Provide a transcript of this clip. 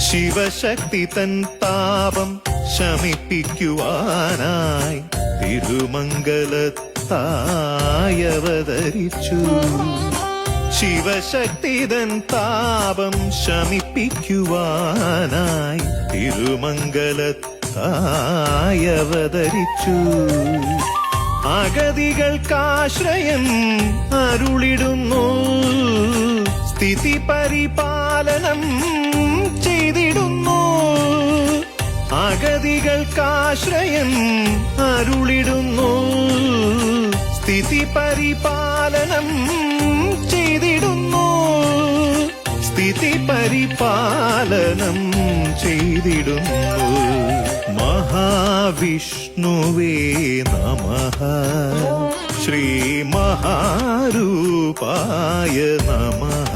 ശിവശക്തി തൻ താപം ശമിപ്പിക്കുവാനായി തിരുമംഗലത്തായി അവതരിച്ചു. ശിവശക്തി തൻ താപം ശമിപ്പിക്കുവാനായി തിരുമംഗലത്തായി അവതരിച്ചു. അഗതികൾക്കാശ്രയം അരുളിടുന്നു, സ്ഥിതി പരിപാലനം ചെയ്തിടുന്നു. അഗതികൾക്കാശ്രയം അരുളിടുന്നു, സ്ഥിതി പരിപാലനം ചെയ്തിടുന്നു. സ്ഥിതി പരിപാലനം ചെയ്തിടുന്നു. മഹാവിഷ്ണുവേ നമഃ, ശ്രീ മഹാരൂപായ നമഃ.